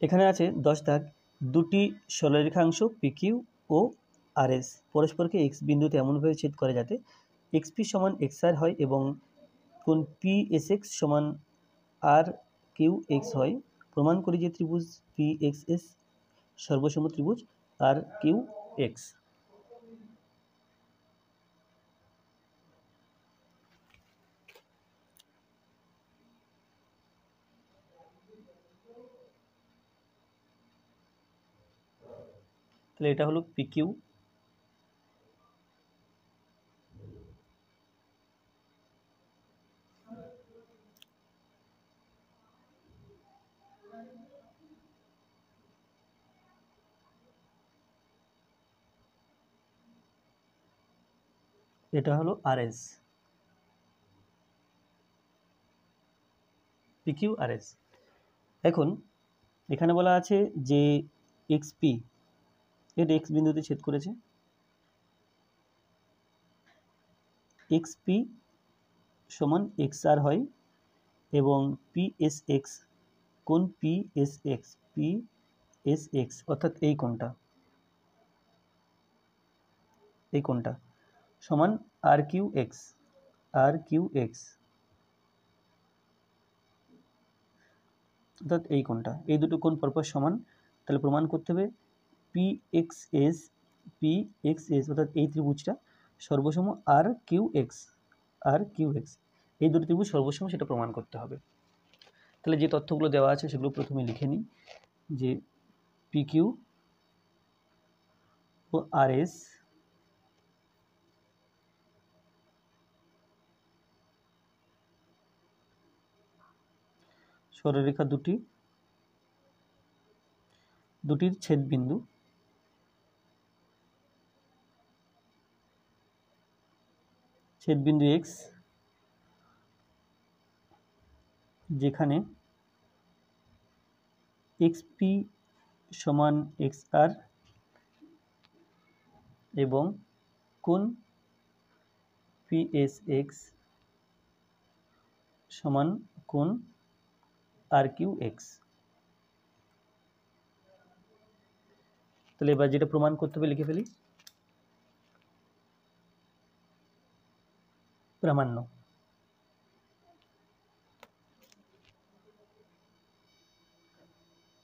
এখানে আছে 10 দাগ, দুটি সরলরেখাংশ PQ ও RS পরস্পরকে x বিন্দুতে এমনভাবে ছেদ করে যাতে XP সমান XR হয় এবং কোণ PSX সমান RQX হয়। প্রমাণ করি যে ত্রিভুজ PXS সর্বসম ত্রিভুজ RQX। তাহলে এটা হলো PQ, এটা হলো RS, PQ RS। এখন এখানে বলা আছে যে XP এর x বিন্দুতে ছেদ করেছে, XP সমান XR হয় এবং PSX কোণ PSX অর্থাৎ এই কোণটা সমান RQX অর্থাৎ এই কোণটা, এই দুটো কোণ পরপর সমান। তাহলে প্রমাণ করতে হবে PXS অর্থাৎ এই ত্রিভুজটা সর্বসম RQX এই দুটো ত্রিভুজ সর্বসম, সেটা প্রমাণ করতে হবে। তাহলে যে তথ্যগুলো দেওয়া আছে সেগুলো প্রথমে লিখে নিই, যে PQ ও RS সরলরেখা দুটির ছেদবিন্দু X, যেখানে XP সমান XR এবং কোণ PSX সমান কোণ RQX। তাহলে এবার যেটা প্রমাণ করতে হবে লিখে ফেলি, প্রামাণ্য।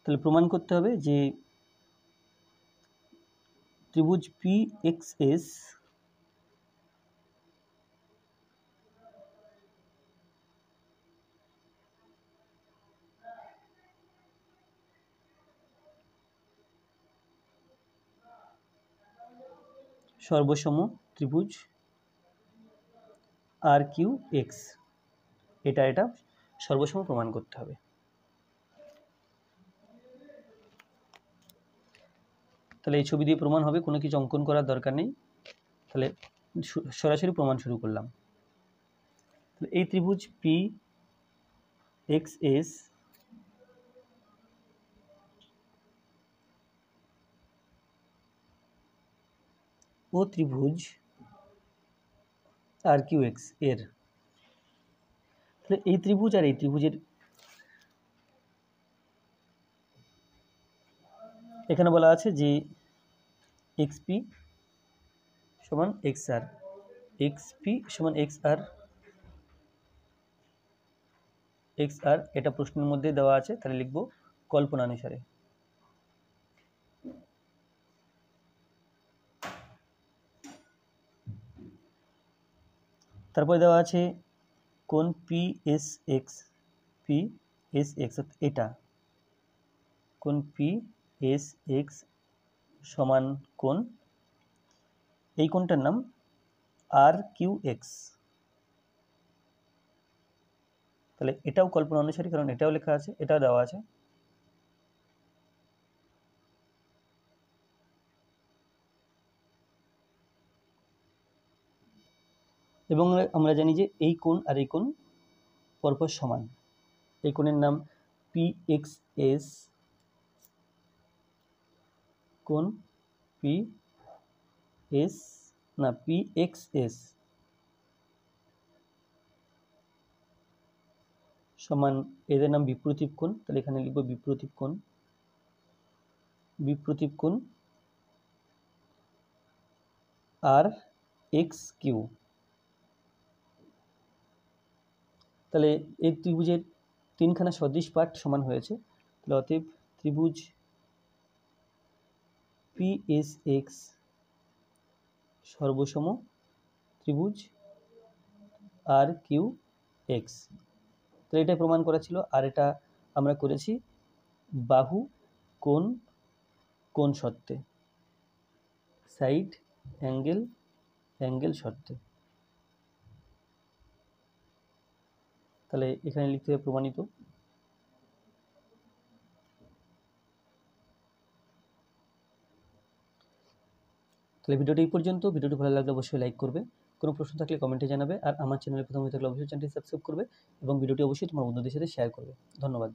তাহলে প্রমাণ করতে হবে যে ত্রিভুজ PXS সর্বসম ত্রিভুজ RQX, এটা সর্বসম প্রমাণ করতে হবে। তাহলে এই ছবি দিয়ে প্রমাণ হবে, কোনো কিছু অঙ্কন করার দরকার নেই। তাহলে সরাসরি প্রমাণ শুরু করলাম। এই ত্রিভুজ PXS ও ত্রিভুজ RQX এর, তাহলে এই ত্রিভুজ আর এই ত্রিভুজের এখানে বলা আছে যে XP সমান XR, এটা প্রশ্নের মধ্যে দেওয়া আছে। তাহলে লিখব কল্পনানুসারে। তারপরে দেওয়া আছে কোণ PSX এটা কোণ PSX সমান কোণ, এই কোণটার নাম RQX। তাহলে এটাও কল্পনা অনুসারী, কারণ এটাও লেখা আছে, এটাও দেওয়া আছে। এবং আমরা জানি যে এই কোণ আর এই কোণ পরপর সমান। এই কোণের নাম PXS কোণ PXS সমান, এদের নাম বিপ্রতীপ কোণ। তাহলে এখানে লিখব বিপ্রতীপ কোণ। বিপ্রতীপ কোণ আর এক্স কিউ। তাহলে এই ত্রিভুজের তিনখানা সদৃশ পাঠ সমান হয়েছে। তাহলে অতএব ত্রিভুজ PSX সর্বসম ত্রিভুজ RQX। তো এটা প্রমাণ করা ছিল, আর এটা আমরা করেছি বাহু কোণ শর্তে, সাইড অ্যাঙ্গেল শর্তে। তাহলে এখানে লিখতে হবে প্রমাণিত। তাহলে ভিডিওটি এই পর্যন্ত। ভিডিওটি ভালো লাগলে অবশ্যই লাইক করবে, কোনো প্রশ্ন থাকলে কমেন্টে জানাবে, আর আমার চ্যানেলে প্রথম হয়ে থাকলে অবশ্যই চ্যানেলটি সাবস্ক্রাইব করবে এবং ভিডিওটি অবশ্যই তোমার বন্ধুদের সাথে শেয়ার করবে। ধন্যবাদ।